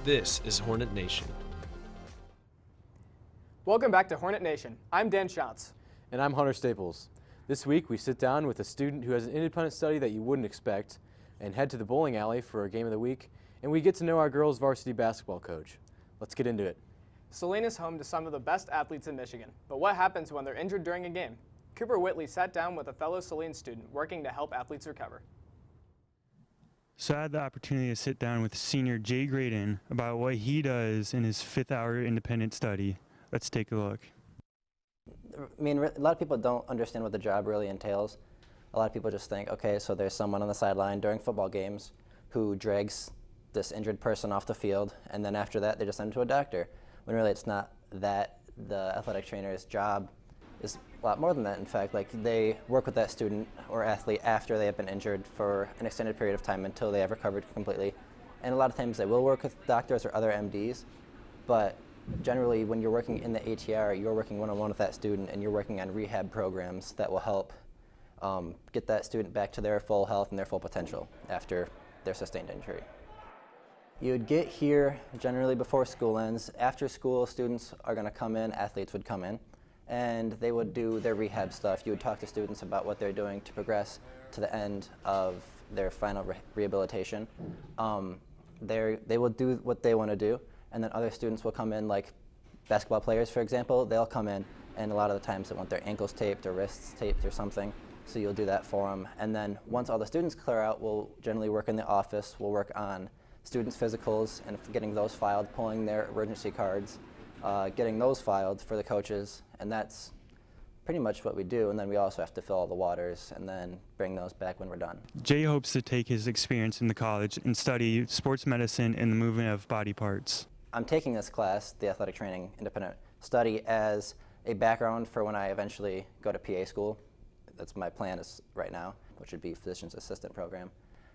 This is Hornet Nation. Welcome back to Hornet Nation. I'm Dan Schantz. And I'm Hunter Staples. This week we sit down with a student who has an independent study that you wouldn't expect and head to the bowling alley for a game of the week, and we get to know our girls varsity basketball coach. Let's get into it. Saline is home to some of the best athletes in Michigan, but what happens when they're injured during a game? Cooper Whitley sat down with a fellow Saline student working to help athletes recover. So I had the opportunity to sit down with senior Jay Graden about what he does in his 5th hour independent study. Let's take a look. I mean, a lot of people don't understand what the job really entails. A lot of people just think, okay, so there's someone on the sideline during football games who drags this injured person off the field, and then after that they just send him to a doctor. When really it's not that. The athletic trainer's job is a lot more than that. In fact, like, they work with that student or athlete after they have been injured for an extended period of time until they have recovered completely. And a lot of times they will work with doctors or other MDs, but generally when you're working in the ATR, you're working one-on-one with that student, and you're working on rehab programs that will help get that student back to their full health and their full potential after their sustained injury. You would get here generally before school ends. After school, students are going to come in, athletes would come in, and they would do their rehab stuff. You would talk to students about what they're doing to progress to the end of their final rehabilitation. They will do what they want to do, and then other students will come in, like basketball players, for example. They'll come in, and a lot of the times they want their ankles taped or wrists taped or something, so you'll do that for them. And then once all the students clear out, we'll generally work in the office. We'll work on students' physicals and getting those filed, pulling their emergency cards, getting those filed for the coaches, and that's pretty much what we do. And then we also have to fill all the waters and then bring those back when we're done. Jay hopes to take his experience in the college and study sports medicine and the movement of body parts. I'm taking this class, the athletic training independent study, as a background for when I eventually go to PA school. That's my plan is right now, which would be physician's assistant program.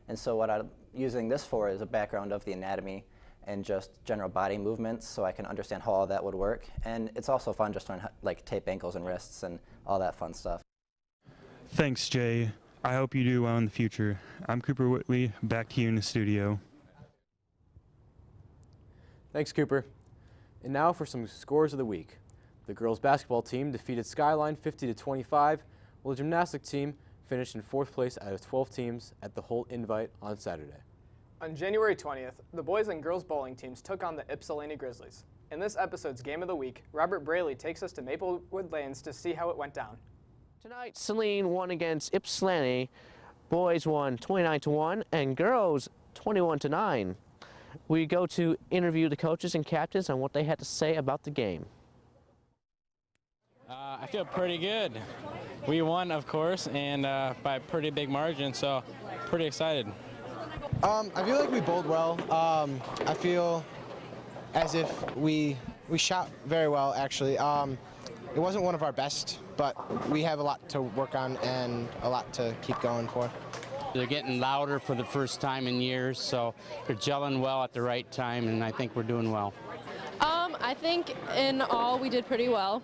And so what I'm using this for is a background of the anatomy and just general body movements, so I can understand how all that would work. And it's also fun just to learn how, like, tape ankles and wrists and all that fun stuff. Thanks, Jay. I hope you do well in the future. I'm Cooper Whitley. Back to you in the studio. Thanks, Cooper. And now for some scores of the week. The girls basketball team defeated Skyline 50-25, while the gymnastic team finished in 4th place out of 12 teams at the Holt Invite on Saturday. On January 20th, the boys and girls bowling teams took on the Ypsilanti Grizzlies. In this episode's Game of the Week, Robert Braley takes us to Maplewood Lanes to see how it went down. Tonight, Saline won against Ypsilanti. Boys won 29-1 and girls 21-9. We go to interview the coaches and captains on what they had to say about the game. I feel pretty good. We won, of course, and by a pretty big margin, so pretty excited. I feel like we bowled well. I feel as if we shot very well, actually. It wasn't one of our best, but we have a lot to work on and a lot to keep going for. They're getting louder for the first time in years, so they're gelling well at the right time, and I think we're doing well. I think in all we did pretty well.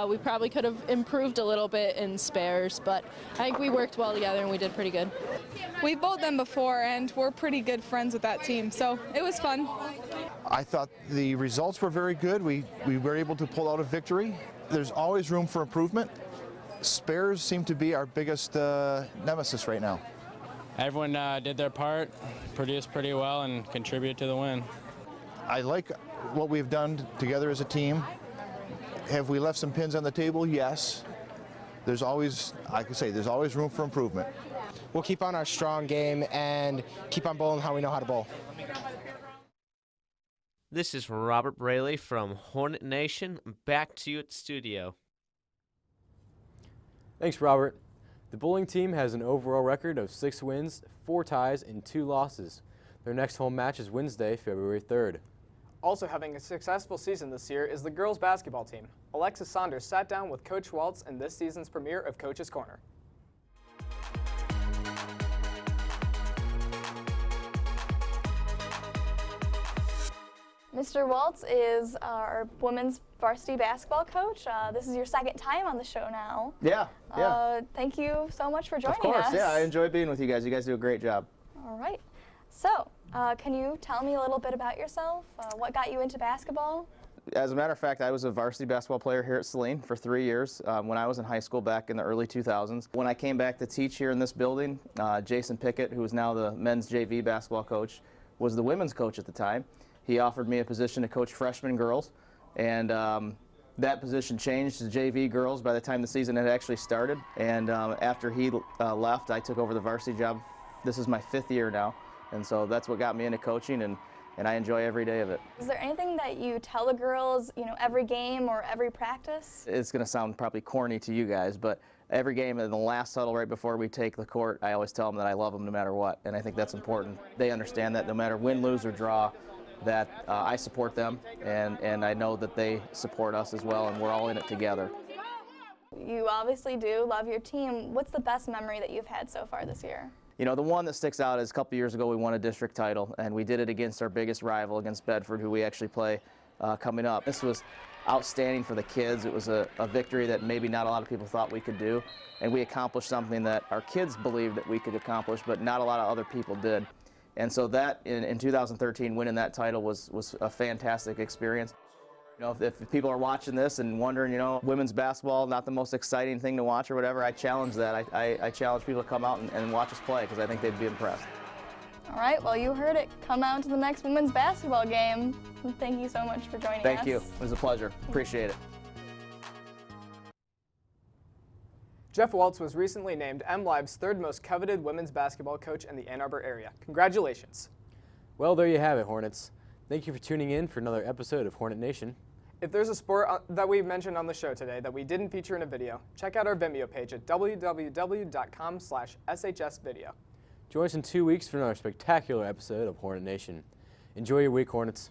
We probably could have improved a little bit in spares, but I think we worked well together and we did pretty good. We bowled them before and we're pretty good friends with that team, so it was fun. I thought the results were very good. We were able to pull out a victory. There's always room for improvement. Spares seem to be our biggest nemesis right now. Everyone did their part, produced pretty well, and contributed to the win. I like what we've done together as a team. Have we left some pins on the table? Yes. There's always, I can say, there's always room for improvement. We'll keep on our strong game and keep on bowling how we know how to bowl. This is Robert Braley from Hornet Nation. Back to you at the studio. Thanks, Robert. The bowling team has an overall record of 6 wins, 4 ties, and 2 losses. Their next home match is Wednesday, February 3rd. Also having a successful season this year is the girls basketball team. Alexis Saunders sat down with Coach Waltz in this season's premiere of Coach's Corner. Mr. Waltz is our women's varsity basketball coach. This is your second time on the show now. Yeah. Thank you so much for joining us. Of course, yeah, I enjoy being with you guys. You guys do a great job. All right. So, can you tell me a little bit about yourself? What got you into basketball? As a matter of fact, I was a varsity basketball player here at Saline for 3 years when I was in high school back in the early 2000s. When I came back to teach here in this building, Jason Pickett, who is now the men's JV basketball coach, was the women's coach at the time. He offered me a position to coach freshman girls, and that position changed to JV girls by the time the season had actually started. And after he left, I took over the varsity job. This is my 5th year now, and so that's what got me into coaching, and I enjoy every day of it. Is there anything that you tell the girls, every game or every practice? It's going to sound probably corny to you guys, but every game in the last huddle right before we take the court, I always tell them that I love them no matter what, and I think that's important. They understand that no matter win, lose, or draw, that I support them, and I know that they support us as well, and we're all in it together. You obviously do love your team. What's the best memory that you've had so far this year? The one that sticks out is a couple years ago we won a district title, and we did it against our biggest rival, against Bedford, who we actually play coming up. This was outstanding for the kids. It was a victory that maybe not a lot of people thought we could do, and we accomplished something that our kids believed that we could accomplish, but not a lot of other people did. And so that, in 2013, winning that title was a fantastic experience. If people are watching this and wondering, women's basketball, not the most exciting thing to watch or whatever, I challenge that. I challenge people to come out and watch us play, because I think they'd be impressed. All right, well, you heard it. Come out to the next women's basketball game. Thank you so much for joining us. Thank you. It was a pleasure. Appreciate it. Jeff Waltz was recently named MLive's 3rd most coveted women's basketball coach in the Ann Arbor area. Congratulations. Well, there you have it, Hornets. Thank you for tuning in for another episode of Hornet Nation. If there's a sport that we mentioned on the show today that we didn't feature in a video, check out our Vimeo page at www.com/shsvideo. Join us in 2 weeks for another spectacular episode of Hornet Nation. Enjoy your week, Hornets.